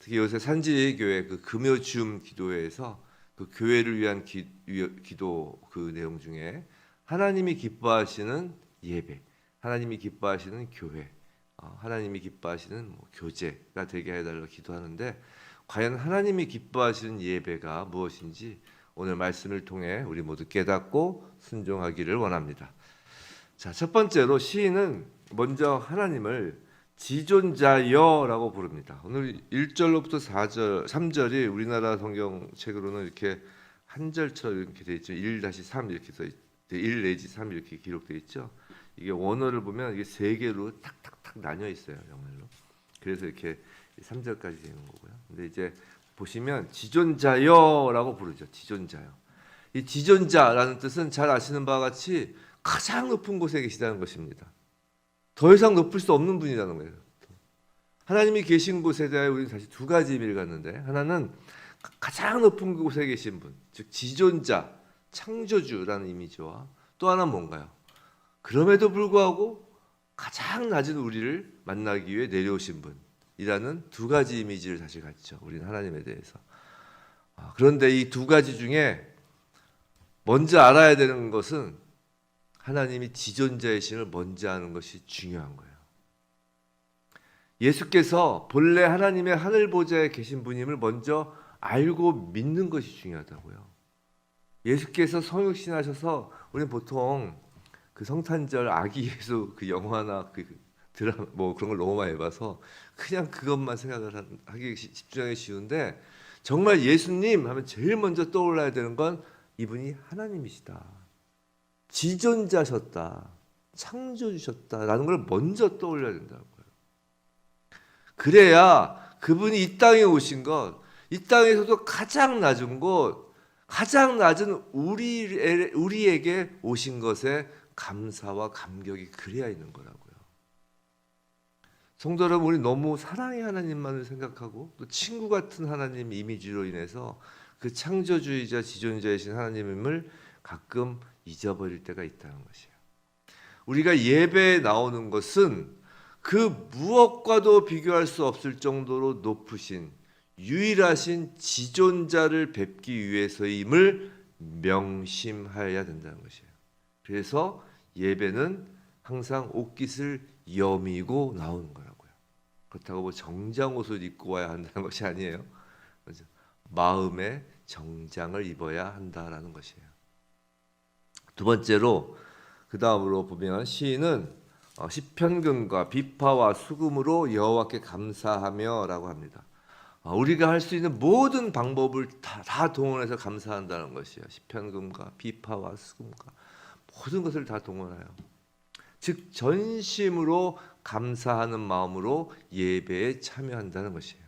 특히 요새 산지교회 그 금요주음 기도회에서 그 교회를 위한 기도 그 내용 중에 하나님이 기뻐하시는 예배, 하나님이 기뻐하시는 교회, 하나님이 기뻐하시는 뭐 교제가 되게 해달라고 기도하는데, 과연 하나님이 기뻐하시는 예배가 무엇인지 오늘 말씀을 통해 우리 모두 깨닫고 순종하기를 원합니다. 자, 첫 번째로 시인은 먼저 하나님을 지존자여라고 부릅니다. 오늘 1절로부터 4절, 3절이 우리나라 성경책으로는 이렇게 한 절처럼 이렇게 돼 있죠. 1-3 이렇게 써 있죠. 1 내지 3 이렇게 기록되어 있죠. 이게 원어를 보면 이게 세 개로 탁탁탁 나뉘어 있어요, 영어로. 그래서 이렇게 3절까지 되는 거고요. 근데 이제 보시면 지존자여라고 부르죠. 지존자여. 이 지존자라는 뜻은 잘 아시는 바와 같이 가장 높은 곳에 계시다는 것입니다. 더 이상 높을 수 없는 분이라는 거예요. 하나님이 계신 곳에 대해 우리는 사실 두 가지 의미를 갖는데, 하나는 가장 높은 곳에 계신 분, 즉 지존자, 창조주라는 이미지와, 또 하나는 뭔가요? 그럼에도 불구하고 가장 낮은 우리를 만나기 위해 내려오신 분이라는 두 가지 이미지를 사실 갖죠. 우리는 하나님에 대해서. 그런데 이 두 가지 중에 먼저 알아야 되는 것은 하나님이 지존자이심을 먼저 아는 것이 중요한 거예요. 예수께서 본래 하나님의 하늘 보좌에 계신 분임을 먼저 알고 믿는 것이 중요하다고요. 예수께서 성육신하셔서, 우리는 보통 그 성탄절 아기 예수 그 영화나 그 드라마 뭐 그런 걸 너무 많이 봐서 그냥 그것만 생각을 하기 집중하기 쉬운데, 정말 예수님 하면 제일 먼저 떠올라야 되는 건 이분이 하나님이시다, 지존자셨다, 창조주셨다라는 걸 먼저 떠올려야 된다고요. 그래야 그분이 이 땅에 오신 것, 이 땅에서도 가장 낮은 곳, 가장 낮은 우리에게 오신 것에 감사와 감격이 그래야 있는 거라고요. 성도 여러분, 우리 너무 사랑의 하나님만을 생각하고 또 친구 같은 하나님 이미지로 인해서 그 창조주의자 지존자이신 하나님임을 가끔 잊어버릴 때가 있다는 것이에요. 우리가 예배에 나오는 것은 그 무엇과도 비교할 수 없을 정도로 높으신 유일하신 지존자를 뵙기 위해서임을 명심해야 된다는 것이에요. 그래서 예배는 항상 옷깃을 여미고 나오는 거라고요. 그렇다고 뭐 정장 옷을 입고 와야 한다는 것이 아니에요. 마음의 정장을 입어야 한다라는 것이에요. 두 번째로, 그 다음으로 보면 시인은 시편금과 비파와 수금으로 여호와께 감사하며라고 합니다. 우리가 할 수 있는 모든 방법을 다 동원해서 감사한다는 것이에요. 시편금과 비파와 수금과 모든 것을 다 동원해요. 즉 전심으로 감사하는 마음으로 예배에 참여한다는 것이에요.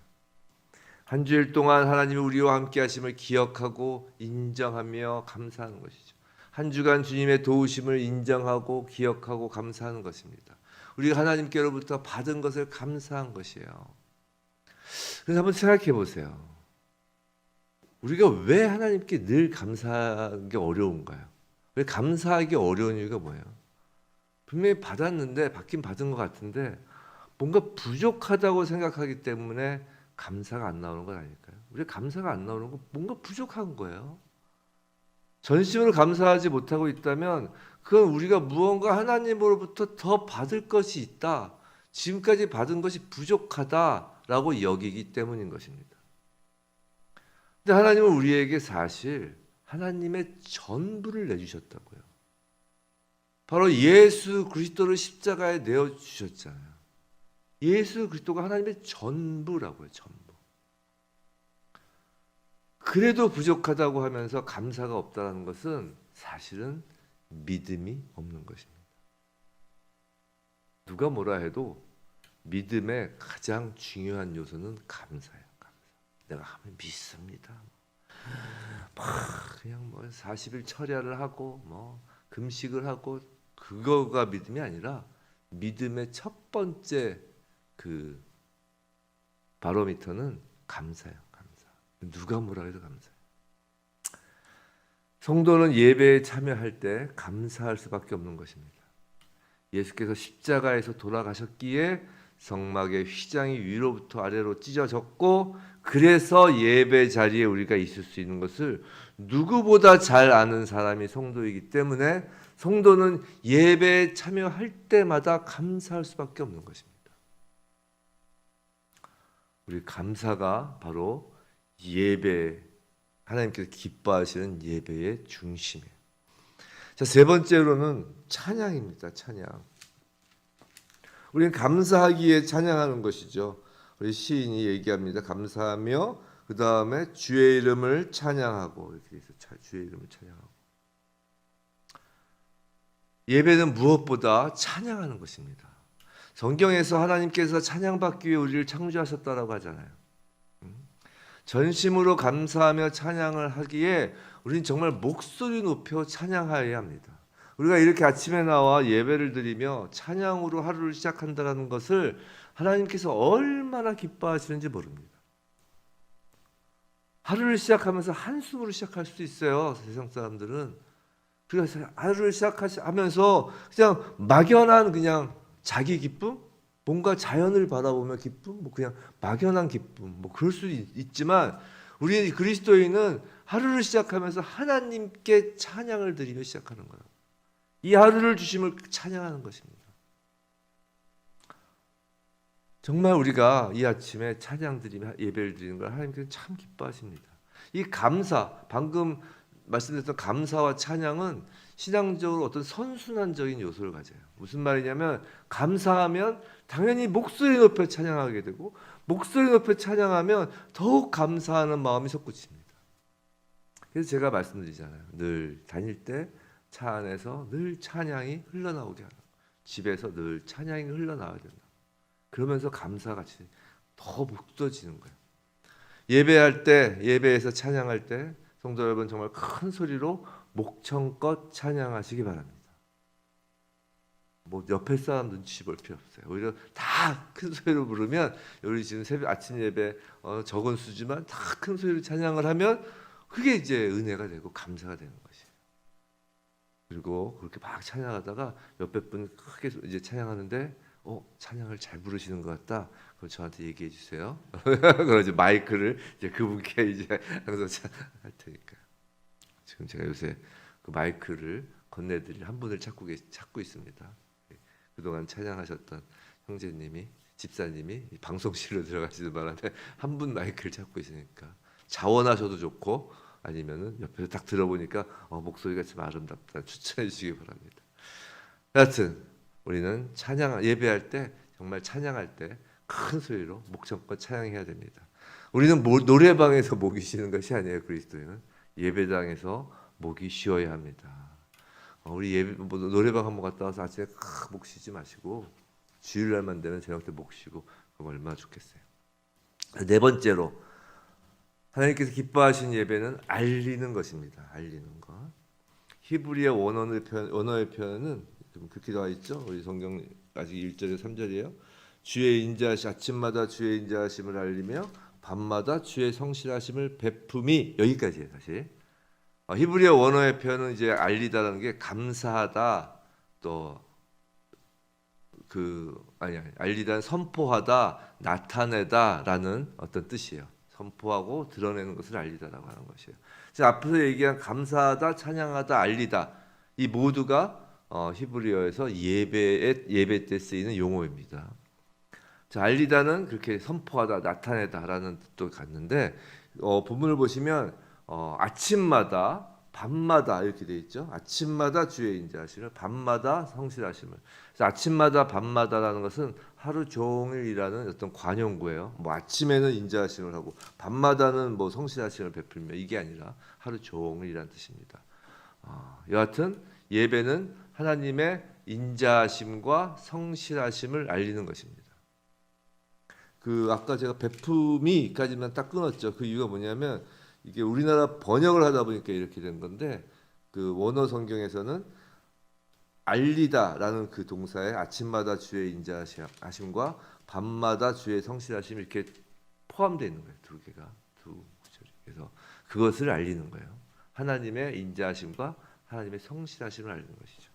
한 주일 동안 하나님이 우리와 함께 하심을 기억하고 인정하며 감사하는 것이죠. 한 주간 주님의 도우심을 인정하고 기억하고 감사하는 것입니다. 우리가 하나님께로부터 받은 것을 감사한 것이에요. 그래서 한번 생각해 보세요. 우리가 왜 하나님께 늘 감사하기 어려운가요? 왜 감사하기 어려운 이유가 뭐예요? 분명히 받았는데, 받긴 받은 것 같은데 뭔가 부족하다고 생각하기 때문에 감사가 안 나오는 건 아닐까요? 우리가 감사가 안 나오는 건 뭔가 부족한 거예요. 전심으로 감사하지 못하고 있다면 그건 우리가 무언가 하나님으로부터 더 받을 것이 있다, 지금까지 받은 것이 부족하다라고 여기기 때문인 것입니다. 근데 하나님은 우리에게 사실 하나님의 전부를 내주셨다고요. 바로 예수 그리스도를 십자가에 내어주셨잖아요. 예수 그리스도가 하나님의 전부라고요. 전부. 그래도 부족하다고 하면서 감사가 없다는 것은 사실은 믿음이 없는 것입니다. 누가 뭐라 해도 믿음의 가장 중요한 요소는 감사예요. 감사. 내가 하면 믿습니다. 그냥 뭐 40일 철야를 하고 뭐 금식을 하고 그거가 믿음이 아니라, 믿음의 첫 번째 그 바로미터는 감사예요. 감사. 누가 뭐라 해도 감사해요. 성도는 예배에 참여할 때 감사할 수밖에 없는 것입니다. 예수께서 십자가에서 돌아가셨기에 성막의 휘장이 위로부터 아래로 찢어졌고, 그래서 예배 자리에 우리가 있을 수 있는 것을 누구보다 잘 아는 사람이 성도이기 때문에 성도는 예배에 참여할 때마다 감사할 수밖에 없는 것입니다. 우리 감사가 바로 예배, 하나님께서 기뻐하시는 예배의 중심이에요. 자, 세 번째로는 찬양입니다. 찬양. 우리는 감사하기에 찬양하는 것이죠. 우리 시인이 얘기합니다. 감사하며 그 다음에 주의 이름을 찬양하고, 이렇게 해서 주의 이름을 찬양하고. 예배는 무엇보다 찬양하는 것입니다. 성경에서 하나님께서 찬양받기 위해 우리를 창조하셨다라고 하잖아요. 전심으로 감사하며 찬양을 하기에 우리는 정말 목소리 높여 찬양하여야 합니다. 우리가 이렇게 아침에 나와 예배를 드리며 찬양으로 하루를 시작한다는 것을 하나님께서 얼마나 기뻐하시는지 모릅니다. 하루를 시작하면서 한숨으로 시작할 수 있어요. 세상 사람들은. 그래서 하루를 시작하면서 그냥 막연한 그냥 자기 기쁨? 뭔가 자연을 바라보며 기쁨? 뭐 그냥 막연한 기쁨. 뭐 그럴 수 있지만 우리 그리스도인은 하루를 시작하면서 하나님께 찬양을 드리며 시작하는 거예요. 이 하루를 주심을 찬양하는 것입니다. 정말 우리가 이 아침에 찬양 드리며 예배를 드리는 걸 하나님께서 참 기뻐하십니다. 이 감사, 방금 말씀드렸던 감사와 찬양은 신앙적으로 어떤 선순환적인 요소를 가져요. 무슨 말이냐면 감사하면 당연히 목소리 높여 찬양하게 되고 목소리 높여 찬양하면 더욱 감사하는 마음이 솟구칩니다. 그래서 제가 말씀드리잖아요. 늘 다닐 때 차 안에서 늘 찬양이 흘러나오게 하는, 집에서 늘 찬양이 흘러나와야 된다. 그러면서 감사가 더 묻어지는 거예요. 예배할 때, 예배에서 찬양할 때 성도 여러분 정말 큰 소리로 목청껏 찬양하시기 바랍니다. 뭐 옆에 사람 눈치 볼 필요 없어요. 오히려 다 큰 소리로 부르면, 우리 지금 새벽 아침 예배 적은 수지만 다 큰 소리로 찬양을 하면 그게 이제 은혜가 되고 감사가 되는 것이에요. 그리고 그렇게 막 찬양하다가 옆에 분 크게 이제 찬양하는데 찬양을 잘 부르시는 것 같다. 그럼 저한테 얘기해 주세요. 그럼 이제 마이크를 이제 그분께 이제 항상 할 테니까. 지금 제가 요새 그 마이크를 건네드릴 한 분을 찾고 있습니다. 그동안 찬양하셨던 형제님이, 집사님이 방송실로 들어가시는 바람에 한 분 마이크를 찾고 있으니까 자원하셔도 좋고, 아니면은 옆에서 딱 들어보니까 목소리가 참 아름답다 추천해 주시기 바랍니다. 여하튼 우리는 찬양, 예배할 때 정말 찬양할 때 큰 소리로 목청껏 찬양해야 됩니다. 우리는 노래방에서 목이 쉬는 것이 아니에요. 그리스도인은 예배당에서 목이 쉬어야 합니다. 우리 노래방 한번 갔다 와서 아침에 목 쉬지 마시고 주일날만 되면 저녁 때 목 쉬고, 그럼 얼마나 좋겠어요. 네 번째로 하나님께서 기뻐하시는 예배는 알리는 것입니다. 알리는 것. 히브리어 원어의 표현은 그렇게 나와 있죠. 우리 성경 아직 1절에 3절이에요. 주의 인자하심, 아침마다 주의 인자하심을 알리며 밤마다 주의 성실하심을 베품이, 여기까지예요. 사실 히브리어 원어의 표현은 이제 알리다라는 게 감사하다, 또 알리다는 선포하다, 나타내다라는 어떤 뜻이에요. 선포하고 드러내는 것을 알리다라고 하는 것이에요. 그래서 앞에서 얘기한 감사하다, 찬양하다, 알리다, 이 모두가 히브리어에서 예배 때 쓰이는 용어입니다. 자, 알리다는 그렇게 선포하다, 나타내다라는 뜻도 갖는데, 본문을 보시면 아침마다, 밤마다 이렇게 돼 있죠. 아침마다 주의 인자하심을, 밤마다 성실하심을. 그래서 아침마다, 밤마다라는 것은 하루 종일 일하는 어떤 관용구예요. 뭐 아침에는 인자하심을 하고 밤마다는 뭐 성실하심을 베풀며, 이게 아니라 하루 종일 이라는 뜻입니다. 여하튼 예배는 하나님의 인자하심과 성실하심을 알리는 것입니다. 아까 제가 베품이까지만 딱 끊었죠. 그 이유가 뭐냐면 이게 우리나라 번역을 하다 보니까 이렇게 된 건데, 그 원어 성경에서는 알리다라는 그 동사에 아침마다 주의 인자하심과 밤마다 주의 성실하심 이렇게 포함되어 있는 거예요. 두 구절이. 그래서 그것을 알리는 거예요. 하나님의 인자하심과 하나님의 성실하심을 알리는 것이죠.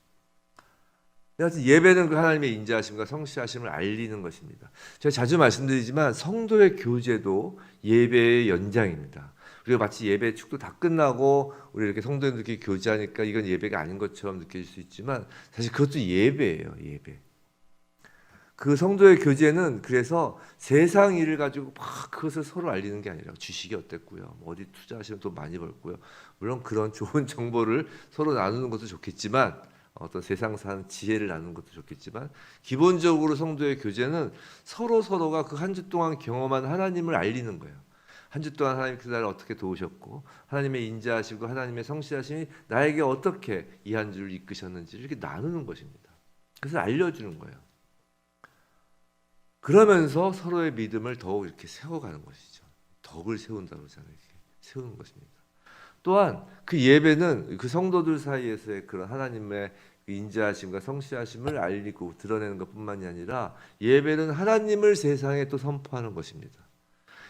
하여튼 예배는 그 하나님의 인자하심과 성실하심을 알리는 것입니다. 제가 자주 말씀드리지만 성도의 교제도 예배의 연장입니다. 우리가 마치 예배 축도 다 끝나고 우리 이렇게 성도들끼리 교제하니까 이건 예배가 아닌 것처럼 느껴질 수 있지만 사실 그것도 예배예요. 예배. 그 성도의 교제는 그래서 세상 일을 가지고 막 그것을 서로 알리는 게 아니라 주식이 어땠고요, 뭐 어디 투자하시면 돈 많이 벌고요, 물론 그런 좋은 정보를 서로 나누는 것도 좋겠지만 어떤 세상 사는 지혜를 나누는 것도 좋겠지만 기본적으로 성도의 교제는 서로가 그 한 주 동안 경험한 하나님을 알리는 거예요. 한 주 동안 하나님께서 나를 어떻게 도우셨고 하나님의 인자하시고 하나님의 성실하심이 나에게 어떻게 이 한 주를 이끄셨는지를 이렇게 나누는 것입니다. 그래서 알려주는 거예요. 그러면서 서로의 믿음을 더욱 이렇게 세워가는 것이죠. 덕을 세운다고 하잖아요. 세우는 것입니다. 또한 그 예배는 그 성도들 사이에서의 그런 하나님의 인자하심과 성실하심을 알리고 드러내는 것뿐만이 아니라 예배는 하나님을 세상에 또 선포하는 것입니다.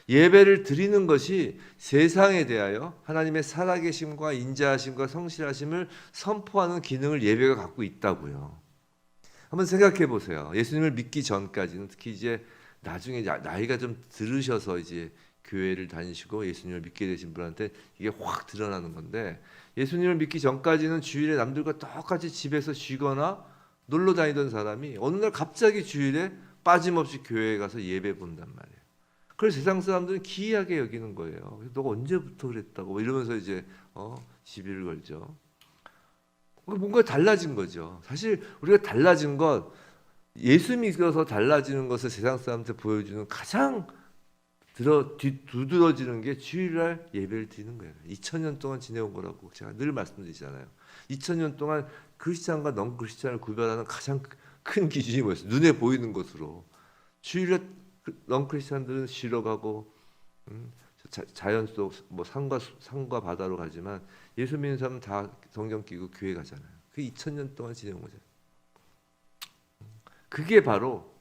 예배를 드리는 것이 세상에 대하여 하나님의 살아계심과 인자하심과 성실하심을 선포하는 기능을 예배가 갖고 있다고요. 한번 생각해 보세요. 예수님을 믿기 전까지는 특히 이제 나중에 나이가 좀 들으셔서 이제 교회를 다니시고 예수님을 믿게 되신 분한테 이게 확 드러나는 건데, 예수님을 믿기 전까지는 주일에 남들과 똑같이 집에서 쉬거나 놀러 다니던 사람이 어느 날 갑자기 주일에 빠짐없이 교회에 가서 예배 본단 말이에요. 그래서 세상 사람들은 기이하게 여기는 거예요. 너가 언제부터 그랬다고 이러면서 이제 시비를 걸죠. 뭔가 달라진 거죠. 사실 우리가 달라진 건, 예수 믿어서 달라지는 것을 세상 사람한테 보여주는 가장 두드러지는 게 주일날 예배를 드리는 거예요. 2000년 동안 지내온 거라고 제가 늘 말씀드리잖아요. 2000년 동안 크리스찬과 넌 크리스찬을 구별하는 가장 큰 기준이 뭐였어요? 눈에 보이는 것으로. 주일날 넌 크리스찬들은 쉬러 가고 자연 속 뭐 산과 바다로 가지만 예수 믿는 사람은 다 성경 끼고 교회 가잖아요. 그게 2000년 동안 지내온 거죠. 그게 바로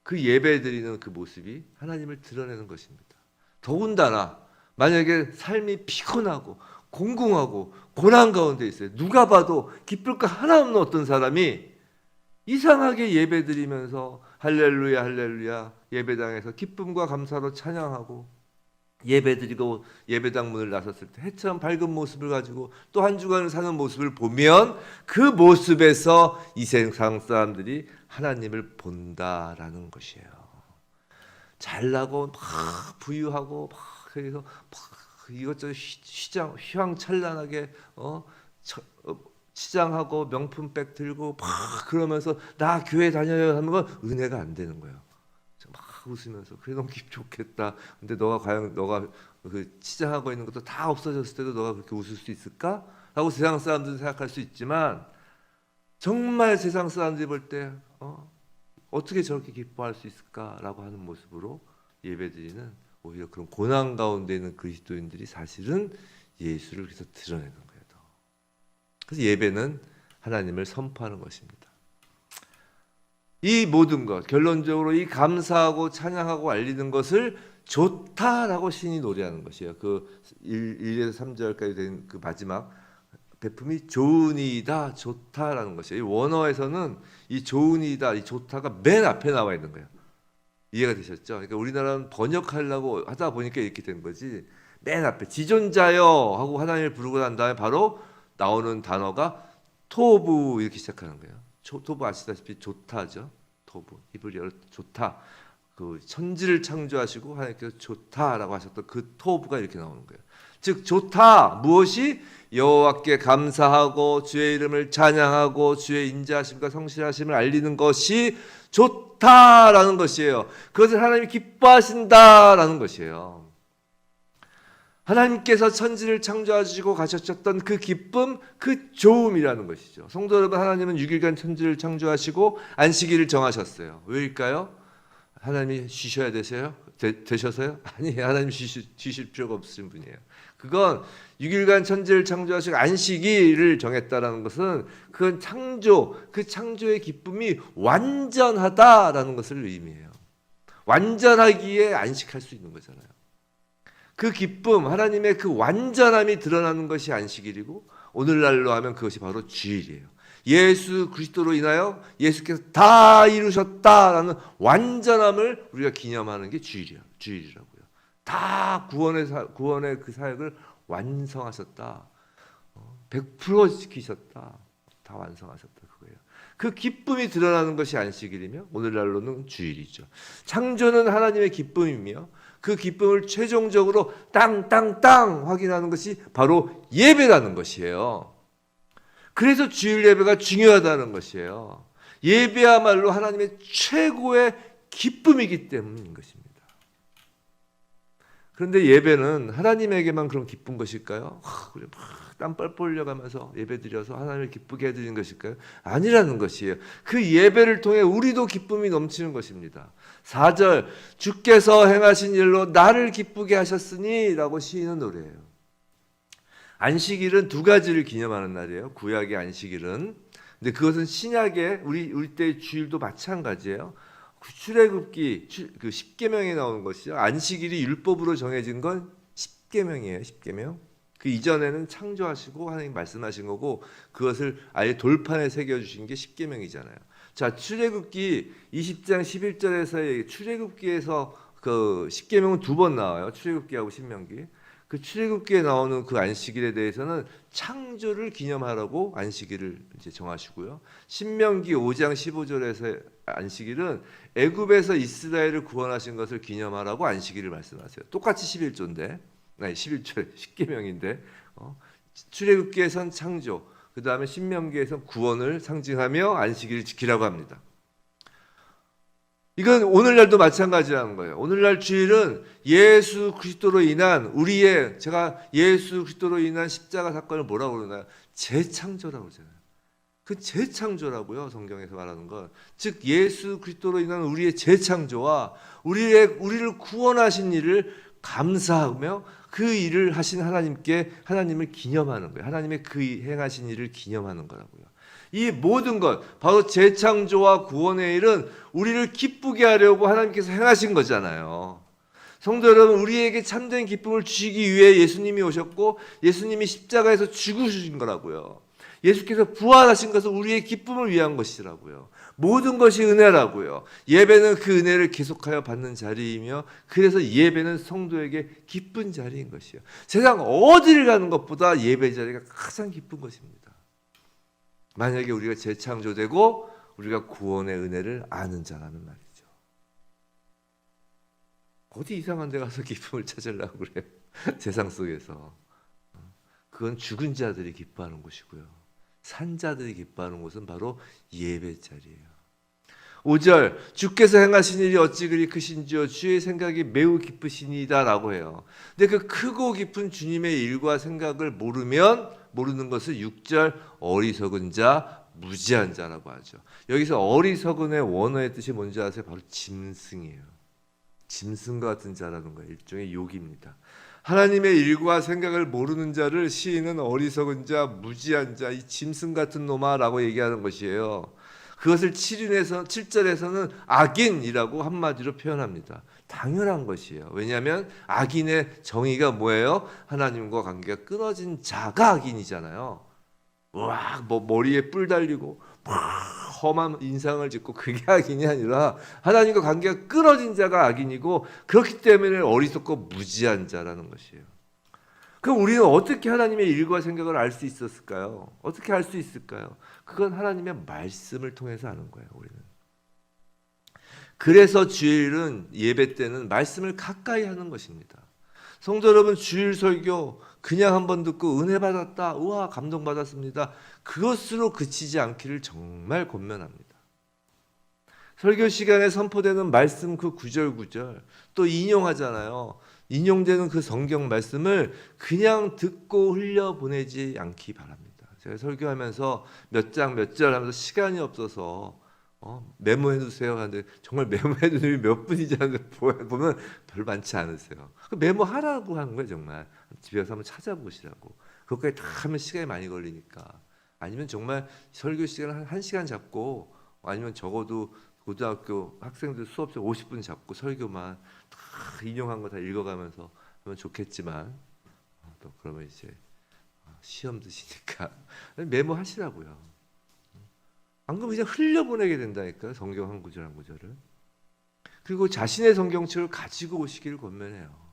그 예배 드리는 그 모습이 하나님을 드러내는 것입니다. 더군다나 만약에 삶이 피곤하고 공공하고 고난 가운데 있어요. 누가 봐도 기쁠 거 하나 없는 어떤 사람이 이상하게 예배 드리면서 할렐루야 할렐루야 예배당에서 기쁨과 감사로 찬양하고 예배드리고 예배당 문을 나섰을 때 해처럼 밝은 모습을 가지고 또 한 주간을 사는 모습을 보면 그 모습에서 이 세상 사람들이 하나님을 본다라는 것이에요. 잘나고 막 부유하고 막 그래서 막 이것저것 휘황찬란하게 치장하고 명품백 들고 막 그러면서 나 교회 다녀요 하는 건 은혜가 안 되는 거예요. 막 웃으면서 그래 너무 기분 좋겠다. 근데 너가 과연 너가 그 치장하고 있는 것도 다 없어졌을 때도 너가 그렇게 웃을 수 있을까? 라고 세상 사람들은 생각할 수 있지만 정말 세상 사람들이 볼 때 어떻게 저렇게 기뻐할 수 있을까라고 하는 모습으로 예배드리는, 오히려 그런 고난 가운데 있는 그리스도인들이 사실은 예수를 그래서 드러내는 거예요. 그래서 예배는 하나님을 선포하는 것입니다. 이 모든 것, 결론적으로 이 감사하고 찬양하고 알리는 것을 좋다라고 신이 노래하는 것이에요. 그 1에서 3절까지 된 그 마지막 베품이 좋으니이다, 좋다라는 것이에요. 이 원어에서는 이 좋으니이다, 이 좋다가 맨 앞에 나와 있는 거예요. 이해가 되셨죠? 그러니까 우리나라는 번역하려고 하다 보니까 이렇게 된 거지. 맨 앞에 지존자여 하고 하나님을 부르고 난 다음에 바로 나오는 단어가 토부 이렇게 시작하는 거예요. 토부 아시다시피 좋다죠. 토부 히브리어로 좋다. 그 천지를 창조하시고 하나님께서 좋다라고 하셨던 그 토부가 이렇게 나오는 거예요. 즉 좋다 무엇이? 여호와께 감사하고 주의 이름을 찬양하고 주의 인자하심과 성실하심을 알리는 것이 좋다라는 것이에요. 그것을 하나님이 기뻐하신다라는 것이에요. 하나님께서 천지를 창조하시고 가셨던 그 기쁨, 그 좋음이라는 것이죠. 성도 여러분, 하나님은 6일간 천지를 창조하시고 안식일을 정하셨어요. 왜일까요? 하나님이 쉬셔야 되셔서요? 아니, 하나님 쉬실 필요가 없으신 분이에요. 그건 6일간 천지를 창조하시고 안식일을 정했다라는 것은 그건 창조, 그 창조의 기쁨이 완전하다라는 것을 의미해요. 완전하기에 안식할 수 있는 거잖아요. 그 기쁨, 하나님의 그 완전함이 드러나는 것이 안식일이고 오늘날로 하면 그것이 바로 주일이에요. 예수 그리스도로 인하여 예수께서 다 이루셨다라는 완전함을 우리가 기념하는 게 주일이라고요. 다 구원의 그 사역을 완성하셨다. 100% 지키셨다. 다 완성하셨다. 그거예요. 그 기쁨이 드러나는 것이 안식일이며 오늘날로는 주일이죠. 창조는 하나님의 기쁨이며 그 기쁨을 최종적으로 땅땅땅 확인하는 것이 바로 예배라는 것이에요. 그래서 주일 예배가 중요하다는 것이에요. 예배야말로 하나님의 최고의 기쁨이기 때문인 것입니다. 그런데 예배는 하나님에게만 그런 기쁜 것일까요? 우리 막 땀 뻘뻘 흘려가면서 예배드려서 하나님을 기쁘게 해드리는 것일까요? 아니라는 것이에요. 그 예배를 통해 우리도 기쁨이 넘치는 것입니다. 4절 주께서 행하신 일로 나를 기쁘게 하셨으니 라고 시인은 노래해요. 안식일은 두 가지를 기념하는 날이에요. 구약의 안식일은. 근데 그것은 신약의 우리 때의 주일도 마찬가지예요. 출애굽기 그 10계명에 나오는 것이죠. 안식일이 율법으로 정해진 건 10계명이에요. 10계명. 그 이전에는 창조하시고 하나님 말씀하신 거고 그것을 아예 돌판에 새겨주신 게 10계명이잖아요. 자, 출애굽기 20장 11절에서 출애굽기에서 그 10계명은 두 번 나와요. 출애굽기하고 신명기. 그 출애굽기에 나오는 그 안식일에 대해서는 창조를 기념하라고 안식일을 이제 정하시고요. 신명기 5장 15절에서 안식일은 애굽에서 이스라엘을 구원하신 것을 기념하라고 안식일을 말씀하세요. 똑같이 11조인데, 아니 11조 10계명인데, 출애굽기에선 창조, 그 다음에 신명기에선 구원을 상징하며 안식일을 지키라고 합니다. 이건 오늘날도 마찬가지라는 거예요. 오늘날 주일은 예수 그리스도로 인한 제가 예수 그리스도로 인한 십자가 사건을 뭐라고 그러나요? 재창조라고 그러잖아요. 그 재창조라고요. 성경에서 말하는 건. 즉 예수 그리스도로 인한 우리의 재창조와 우리를 구원하신 일을 감사하며 그 일을 하신 하나님을 기념하는 거예요. 하나님의 그 행하신 일을 기념하는 거라고요. 이 모든 것, 바로 재창조와 구원의 일은 우리를 기쁘게 하려고 하나님께서 행하신 거잖아요. 성도 여러분, 우리에게 참된 기쁨을 주시기 위해 예수님이 오셨고 예수님이 십자가에서 죽으신 거라고요. 예수께서 부활하신 것은 우리의 기쁨을 위한 것이라고요. 모든 것이 은혜라고요. 예배는 그 은혜를 계속하여 받는 자리이며 그래서 예배는 성도에게 기쁜 자리인 것이에요. 세상 어디를 가는 것보다 예배 자리가 가장 기쁜 것입니다. 만약에 우리가 재창조되고 우리가 구원의 은혜를 아는 자라는 말이죠. 어디 이상한 데 가서 기쁨을 찾으려고 그래요. 세상 속에서. 그건 죽은 자들이 기뻐하는 곳이고요. 산 자들이 기뻐하는 곳은 바로 예배 자리예요. 5절 주께서 행하신 일이 어찌 그리 크신지요 주의 생각이 매우 깊으시니이다 라고 해요. 근데 그 크고 깊은 주님의 일과 생각을 모르는 것을 6절 어리석은 자 무지한 자라고 하죠. 여기서 어리석은의 원어의 뜻이 뭔지 아세요? 바로 짐승이에요. 짐승과 같은 자라는 거예요. 일종의 욕입니다. 하나님의 일과 생각을 모르는 자를 시인은 어리석은 자, 무지한 자, 이 짐승 같은 놈아라고 얘기하는 것이에요. 그것을 7절에서는 악인이라고 한마디로 표현합니다. 당연한 것이에요. 왜냐하면 악인의 정의가 뭐예요? 하나님과 관계가 끊어진 자가 악인이잖아요. 머리에 뿔 달리고 험한 인상을 짓고 그게 악인이 아니라 하나님과 관계가 끊어진 자가 악인이고 그렇기 때문에 어리석고 무지한 자라는 것이에요. 그럼 우리는 어떻게 하나님의 일과 생각을 알 수 있었을까요? 어떻게 알 수 있을까요? 그건 하나님의 말씀을 통해서 아는 거예요. 우리는. 그래서 주일은 예배 때는 말씀을 가까이 하는 것입니다. 성도 여러분, 주일 설교 그냥 한번 듣고 은혜 받았다, 우와 감동 받았습니다. 그것으로 그치지 않기를 정말 권면합니다. 설교 시간에 선포되는 말씀 그 구절 또 인용하잖아요. 인용되는 그 성경 말씀을 그냥 듣고 흘려보내지 않기 바랍니다. 제가 설교하면서 몇 장 몇 절 하면서 시간이 없어서 메모해 두세요 하는데 정말 메모해 두는 몇 분이지 하는데 보면 별로 많지 않으세요. 메모하라고 하는 거예요. 정말 집에 가서 한번 찾아보시라고. 그것까지 다 하면 시간이 많이 걸리니까. 아니면 정말 설교 시간을 한 1시간 잡고 아니면 적어도 고등학교 학생들 수업 시간 50분 잡고 설교만 다 인용한 거 다 읽어가면서 하면 좋겠지만 또 그러면 이제 시험 드시니까 메모하시라고요. 안 그러면 그냥 흘려보내게 된다니까요. 성경 한 구절 한 구절을. 그리고 자신의 성경책을 가지고 오시기를 권면해요.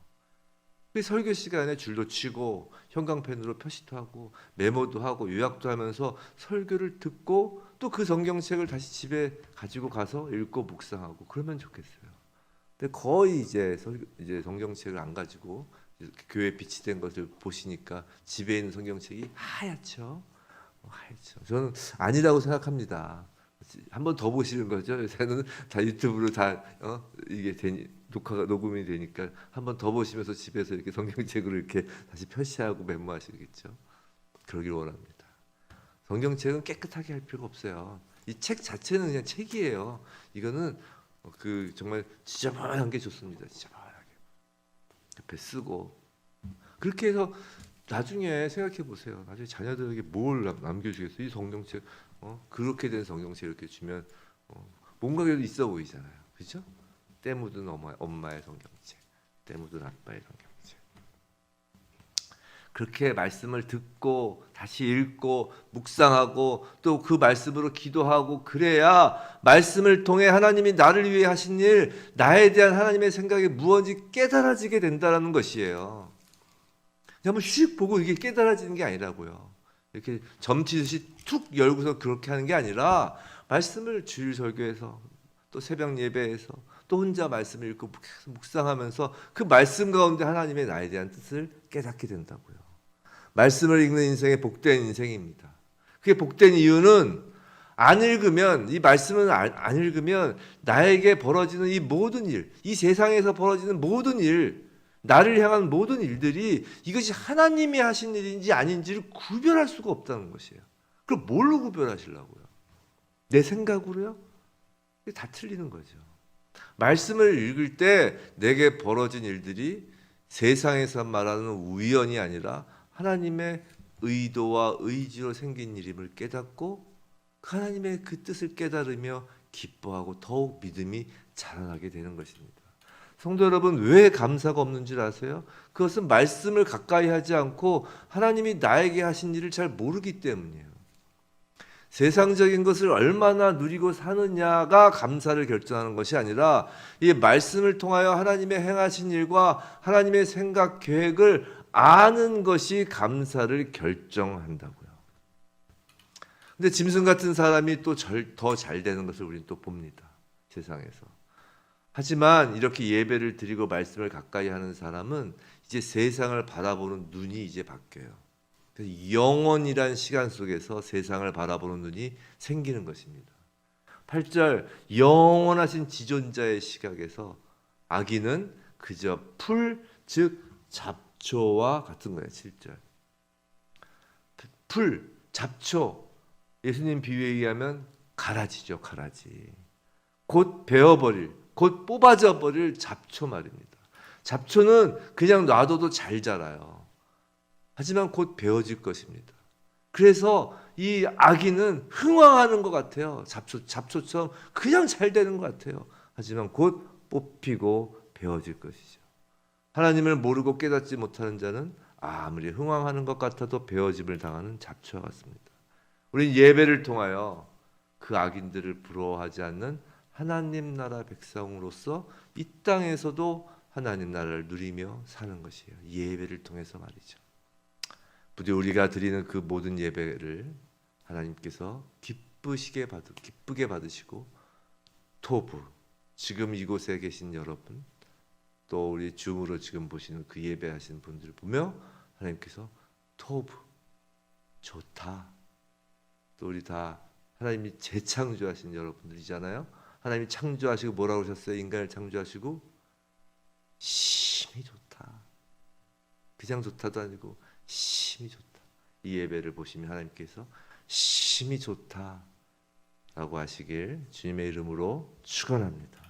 그 설교 시간에 줄도 치고 형광펜으로 표시도 하고 메모도 하고 요약도 하면서 설교를 듣고 또 그 성경책을 다시 집에 가지고 가서 읽고 묵상하고 그러면 좋겠어요. 근데 거의 이제 성경책을 안 가지고 교회 비치된 것을 보시니까 집에 있는 성경책이 하얗죠. 하얗죠. 저는 아니라고 생각합니다. 한번 더 보시는 거죠. 요새는 다 유튜브로 다 이게 녹화가 녹음이 되니까 한번 더 보시면서 집에서 이렇게 성경책으로 이렇게 다시 표시하고 메모하시겠죠. 그러길 원합니다. 성경책은 깨끗하게 할 필요가 없어요. 이 책 자체는 그냥 책이에요. 이거는 그 정말 지저분한 게 좋습니다. 지저분하게 옆에 쓰고 그렇게 해서 나중에 생각해 보세요. 나중에 자녀들에게 뭘 남겨주겠어요? 이 성경책 그렇게 된 성경책 이렇게 주면 뭔가 그래도 있어 보이잖아요. 그렇죠? 때 묻은 엄마의 성경책, 때 묻은 아빠의 성경책. 그렇게 말씀을 듣고 다시 읽고 묵상하고 또 그 말씀으로 기도하고 그래야 말씀을 통해 하나님이 나를 위해 하신 일, 나에 대한 하나님의 생각이 무언지 깨달아지게 된다는 것이에요. 한번 슉 보고 이게 깨달아지는 게 아니라고요. 이렇게 점치듯이 툭 열고서 그렇게 하는 게 아니라 말씀을 주일 설교에서 또 새벽 예배에서 또 혼자 말씀을 읽고 묵상하면서 그 말씀 가운데 하나님의 나에 대한 뜻을 깨닫게 된다고요. 말씀을 읽는 인생이 복된 인생입니다. 그게 복된 이유는 안 읽으면 이 말씀을 안 읽으면 나에게 벌어지는 이 모든 일, 이 세상에서 벌어지는 모든 일, 나를 향한 모든 일들이 이것이 하나님이 하신 일인지 아닌지를 구별할 수가 없다는 것이에요. 그럼 뭘로 구별하시려고요? 내 생각으로요? 다 틀리는 거죠. 말씀을 읽을 때 내게 벌어진 일들이 세상에서 말하는 우연이 아니라 하나님의 의도와 의지로 생긴 일임을 깨닫고 하나님의 그 뜻을 깨달으며 기뻐하고 더욱 믿음이 자라나게 되는 것입니다. 성도 여러분, 왜 감사가 없는 줄 아세요? 그것은 말씀을 가까이 하지 않고 하나님이 나에게 하신 일을 잘 모르기 때문이에요. 세상적인 것을 얼마나 누리고 사느냐가 감사를 결정하는 것이 아니라 이 말씀을 통하여 하나님의 행하신 일과 하나님의 생각, 계획을 아는 것이 감사를 결정한다고요. 근데 짐승 같은 사람이 또 더 잘 되는 것을 우리는 또 봅니다. 세상에서. 하지만 이렇게 예배를 드리고 말씀을 가까이 하는 사람은 이제 세상을 바라보는 눈이 이제 바뀌어요. 그래서 영원이란 시간 속에서 세상을 바라보는 눈이 생기는 것입니다. 8절 영원하신 지존자의 시각에서 악인은 그저 풀, 즉 잡초와 같은 거예요. 7절 풀, 잡초 예수님 비유에 의하면 가라지죠. 가라지 곧 베어버릴, 곧 뽑아져 버릴 잡초 말입니다. 잡초는 그냥 놔둬도 잘 자라요. 하지만 곧 베어질 것입니다. 그래서 이 악인은 흥황하는 것 같아요. 잡초처럼 그냥 잘 되는 것 같아요. 하지만 곧 뽑히고 베어질 것이죠. 하나님을 모르고 깨닫지 못하는 자는 아무리 흥황하는 것 같아도 베어짐을 당하는 잡초와 같습니다. 우리는 예배를 통하여 그 악인들을 부러워하지 않는 하나님 나라 백성으로서 이 땅에서도 하나님 나라를 누리며 사는 것이에요. 예배를 통해서 말이죠. 부디 우리가 드리는 그 모든 예배를 하나님께서 기쁘게 받으시고 토부 지금 이곳에 계신 여러분 또 우리 줌으로 지금 보시는 그 예배하시는 분들을 보며 하나님께서 토부 좋다. 또 우리 다 하나님이 재창조하신 여러분들이잖아요. 하나님이 창조하시고 뭐라고 하셨어요? 인간을 창조하시고 심히 좋다. 그냥 좋다도 아니고 심히 좋다. 이 예배를 보시면 하나님께서 심히 좋다라고 하시길 주님의 이름으로 축원합니다.